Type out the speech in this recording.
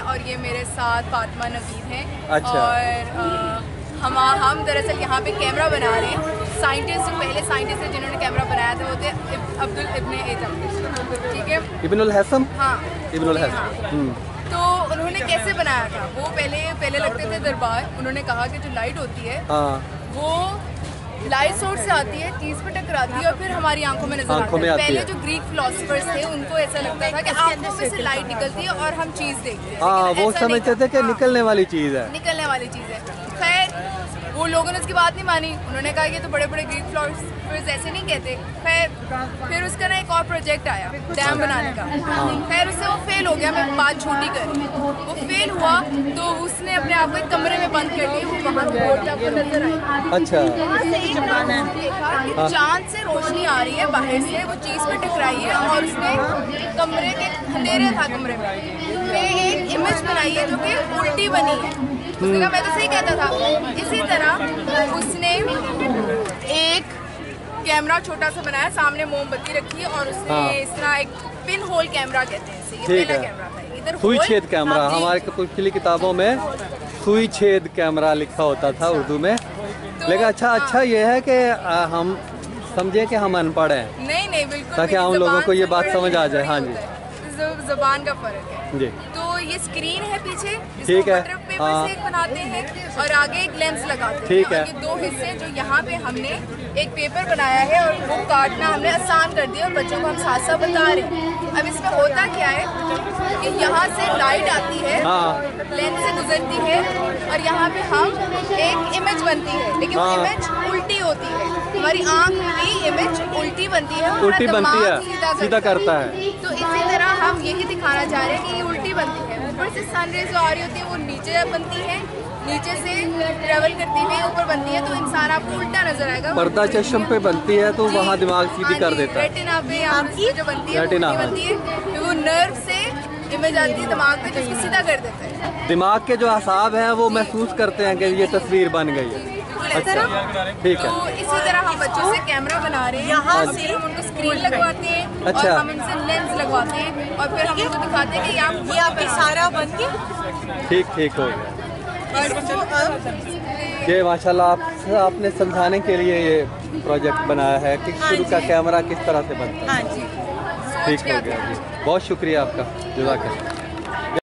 और ये मेरे साथ फातिमा नवीद हैं। अच्छा। और हम दरअसल यहाँ पे कैमरा बना रहे हैं। साइंटिस्ट जो पहले साइंटिस्ट थे जिन्होंने कैमरा बनाया था वो थे अब्दुल इब्ने एदम, ठीक है, इब्नुल हसन। हाँ, इब्नुल हसन। तो उन्होंने कैसे बनाया था, वो पहले लगते थे दरबार। उन्होंने कहा कि जो लाइट होती है वो लाइट सोर्स से आती है, चीज पे टकराती है और फिर हमारी आंखों में नजर आती है। पहले जो ग्रीक फिलोसफर्स थे उनको ऐसा लगता था कि आंखों में से लाइट निकलती है और हम चीज देखते हैं। हाँ, वो समझते थे कि निकलने वाली चीज है, निकलने वाली चीज है। खैर वो लोगों ने उसकी बात नहीं मानी। उन्होंने कहा कि तो बड़े बड़े ग्रीक फिलोसफर्स ऐसे नहीं कहते। फिर उसका ना एक और प्रोजेक्ट आया डैम बनाने का। खैर उससे वो फेल हो गया। मैं बात छोटी कर, वो फेल हुआ तो उसने अपने आप को एक कमरे में बंद कर लिया। वो वहाँ से नजर आई। अच्छा। वहाँ से एक देखा कि चांद से रोशनी आ रही है बाहर से, वो चीज पे टकराई है और उसने कमरे के अंधेरे था कमरे में एक इमेज बनाई है जो कि उल्टी बनी है। उसने कहा मैं तो सही कहता था। इसी तरह उसने एक कैमरा छोटा सा बनाया, सामने मोमबत्ती रखी और उसने इस तरह एक पिन होल कैमरा कहते हैं इसे, ये पहला कैमरा था। इधर सुई छेद कैमरा, हमारे पिछली किताबों में सुई छेद कैमरा लिखा होता था उर्दू में। लेकिन अच्छा ये है कि हम समझे कि हम अनपढ़ हैं। नहीं बिल्कुल, ताकि हम लोगों को ये बात समझ आ जाए। हाँ जी, ज़बान का फर्क है जी। तो ये स्क्रीन है पीछे, ठीक है, बटर पेपर से एक बनाते हैं और आगे एक लेंस लगाते हैं। ठीक है। ये दो हिस्से जो यहाँ पे हमने एक पेपर बनाया है और वो काटना हमने आसान कर दिया और बच्चों को हम साथ साथ बता रहे हैं। अब इसमें होता क्या है कि यहाँ से लाइट आती है, लेंस से गुजरती है और यहाँ पे हम एक इमेज बनती है, लेकिन वो इमेज उल्टी होती है। हमारी आँख की इमेज उल्टी बनती है, सीधा करता है। तो इसी तरह हम यही दिखाना चाह रहे हैं कि ये उल्टी बनती है। ऊपर से सनरेज जो आ रही होती है वो नीचे बनती है, नीचे से ट्रेवल करती हुई ऊपर बनती है, तो इंसान आपको उल्टा नजर आएगा। पर्दा चश्म पे बनती है तो वहाँ दिमाग सीधी कर देता है। रेटिना पे जो बनती है वो बनती है, तो वो नर्व से इमेज आती है दिमाग पे, जिसको सीधा कर देता है। दिमाग के जो असाब हैं वो महसूस करते हैं कि ये तस्वीर बन गई है। अच्छा, ठीक है। तो इसी तरह हम बच्चों से कैमरा बना रहे हैं, यहाँ से हम उनको स्क्रीन लगवाते हैं। अच्छा। और हम इनसे लेंस लगवाते हैं और फिर हम उनको दिखाते हैं कि ये आपके सारा बन गया। ठीक हो गया। ये माशाल्लाह आपने समझाने के लिए ये प्रोजेक्ट बनाया है कि शुरू का कैमरा किस तरह से बनता है। हाँ जी, ठीक हो गया जी, बहुत शुक्रिया आपका, जज़ाकल्लाह।